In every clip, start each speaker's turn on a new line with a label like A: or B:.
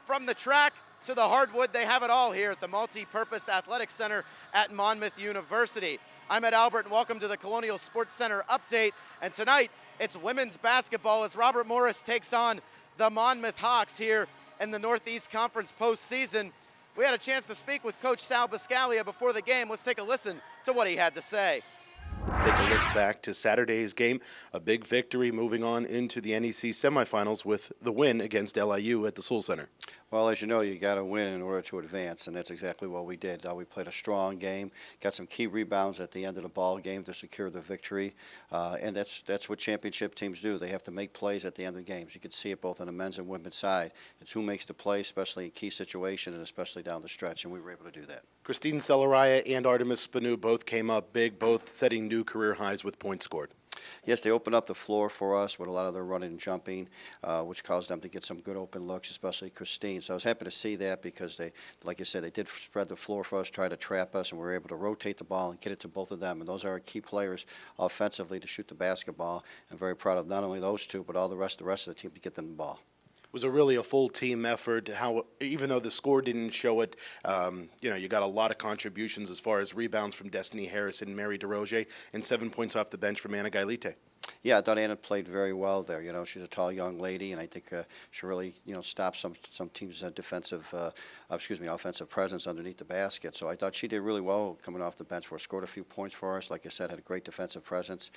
A: From the track to the hardwood, they have it all here at the Multi-Purpose Athletic Center at Monmouth University. I'm Ed Albert, and welcome to the Colonial SportsCenter update. And tonight, it's women's basketball as Robert Morris takes on the Monmouth Hawks here in the Northeast Conference postseason. We had a chance to speak with Coach Sal Buscaglia before the game. Let's take a listen to what he had to say.
B: Let's take a look back to Saturday's game, a big victory moving on into the NEC semifinals with the win against LIU at the Soul Center.
C: Well, as you know, you got to win in order to advance, and that's exactly what we did. We played a strong game, got some key rebounds at the end of the ball game to secure the victory, and that's what championship teams do. They have to make plays at the end of the games. You can see it both on the men's and women's side. It's who makes the play, especially in key situations and especially down the stretch, and we were able to do that.
B: Christine Celeraya and Artemis Spanu both came up big, both setting new career highs with points scored.
C: Yes, they opened up the floor for us with a lot of their running and jumping, which caused them to get some good open looks, especially Christine. So I was happy to see that because they, like you said, they did spread the floor for us, try to trap us, and we were able to rotate the ball and get it to both of them. And those are our key players offensively to shoot the basketball. I'm very proud of not only those two, but all the rest of the team to get them the ball.
B: It was really a full team effort. How, even though the score didn't show it, you got a lot of contributions as far as rebounds from Destiny Harrison and Mary DeRoger, and 7 points off the bench from Anna Gailite.
C: Yeah, I thought Anna played very well there. She's a tall young lady, and I think she really, stopped some teams' offensive presence underneath the basket. So I thought she did really well coming off the bench for us. Scored a few points for us. Like I said, had a great defensive presence.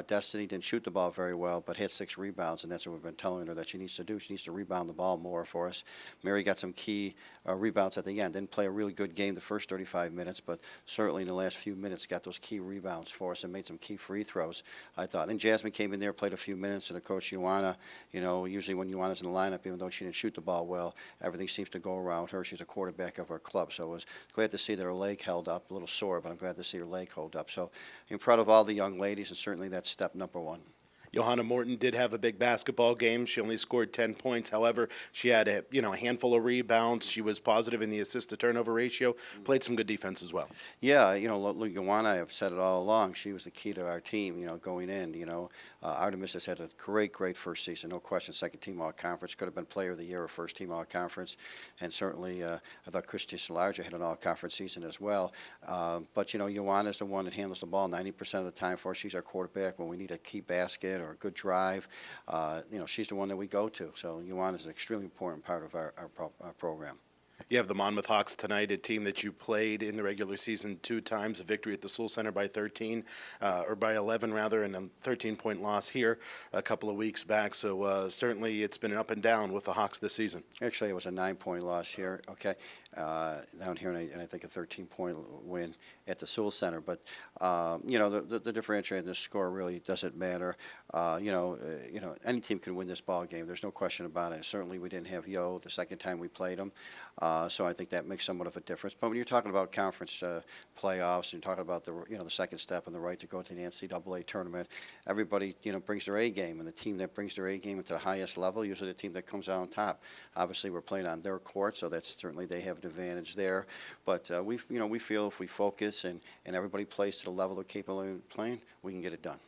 C: Destiny didn't shoot the ball very well, but hit 6 rebounds, and that's what we've been telling her that she needs to do. She needs to rebound the ball more for us. Mary got some key rebounds at the end. Didn't play a really good game the first 35 minutes, but certainly in the last few minutes got those key rebounds for us and made some key free throws, I thought. And Jasmine came in there, played a few minutes, and of course, Ioana, usually when Ioana's in the lineup, even though she didn't shoot the ball well, everything seems to go around her. She's a quarterback of our club, so I was glad to see that her leg held up, a little sore, but I'm glad to see her leg hold up. So I'm proud of all the young ladies, and certainly that's step number one.
B: Johanna Morton did have a big basketball game. She only scored 10 points. However, she had a handful of rebounds. She was positive in the assist-to-turnover ratio. Played some good defense as well.
C: Yeah, Johanna, I've said it all along. She was the key to our team, going in. Artemis has had a great first season, no question. Second team all-conference. Could have been player of the year or first team all-conference. And certainly I thought Christy Salarja had an all-conference season as well. But, Johanna's the one that handles the ball 90% of the time for us. She's our quarterback when we need a key basket or a good drive. She's the one that we go to. So Yuan is an extremely important part of our program.
B: You have the Monmouth Hawks tonight, a team that you played in the regular season 2 times, a victory at the Soul Center by 11 rather, and a 13-point loss here a couple of weeks back. So certainly it's been up and down with the Hawks this season.
C: Actually, it was a 9-point loss here, down here, and I think a 13-point win at the Soul Center. But, the differentiator in this score really doesn't matter. Any team can win this ball game. There's no question about it. Certainly we didn't have Yo the second time we played them. So I think that makes somewhat of a difference. But when you're talking about conference playoffs, and you're talking about the second step and the right to go to the NCAA tournament, everybody brings their A game, and the team that brings their A game to the highest level, usually the team that comes out on top. Obviously, we're playing on their court, so that's certainly they have an advantage there. But we feel if we focus and everybody plays to the level they're capable of playing, we can get it done.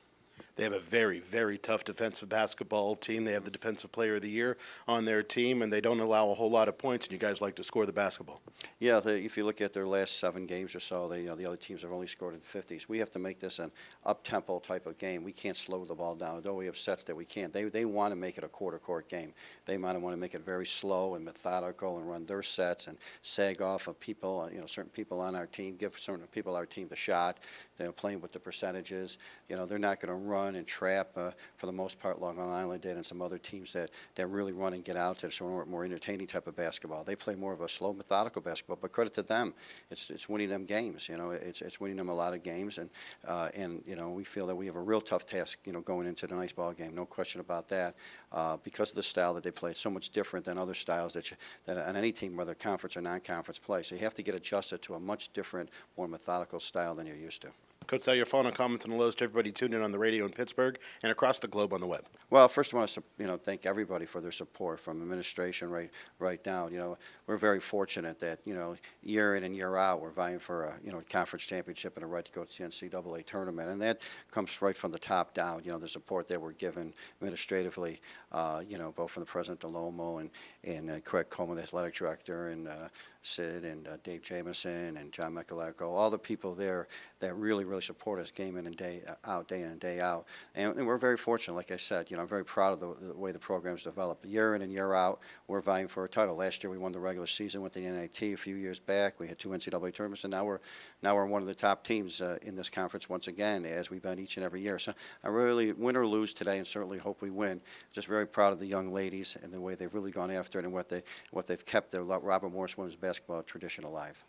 B: They have a very tough defensive basketball team. They have the Defensive Player of the Year on their team, and they don't allow a whole lot of points, and you guys like to score the basketball.
C: Yeah, if you look at their last 7 games or so, the other teams have only scored in 50s. We have to make this an up-tempo type of game. We can't slow the ball down. Although we have sets that we can't. They want to make it a quarter-court game. They might want to make it very slow and methodical and run their sets and sag off of people, certain people on our team, give certain people our team the shot. They're playing with the percentages. They're not going to run and trap for the most part. Long Island did, and some other teams that really run and get out there, so more entertaining type of basketball. They play more of a slow, methodical basketball. But credit to them, it's winning them games. It's winning them a lot of games, and we feel that we have a real tough task, going into the nice ball game. No question about that, because of the style that they play. It's so much different than other styles that on any team, whether conference or non-conference play. So you have to get adjusted to a much different, more methodical style than you're used to.
B: Coach Sal, your final comments and hellos to everybody tuned in on the radio in Pittsburgh and across the globe on the web.
C: Well, first I want to thank everybody for their support from administration right down. We're very fortunate that year in and year out we're vying for a conference championship and a right to go to the NCAA tournament, and that comes right from the top down. The support that we're given administratively, both from the President Delomo and Craig Coleman, the athletic director, and Sid and Dave Jamison and John Michaleko, all the people there that really support us day in and day out. And we're very fortunate, like I said. I'm very proud of the way the program's developed. Year in and year out, we're vying for a title. Last year we won the regular season with the NIT. A few years back we had 2 NCAA tournaments, and now we're one of the top teams in this conference once again, as we've been each and every year. So I really, win or lose today, and certainly hope we win. Just very proud of the young ladies and the way they've really gone after it, and what they've kept the Robert Morris women's basketball tradition alive.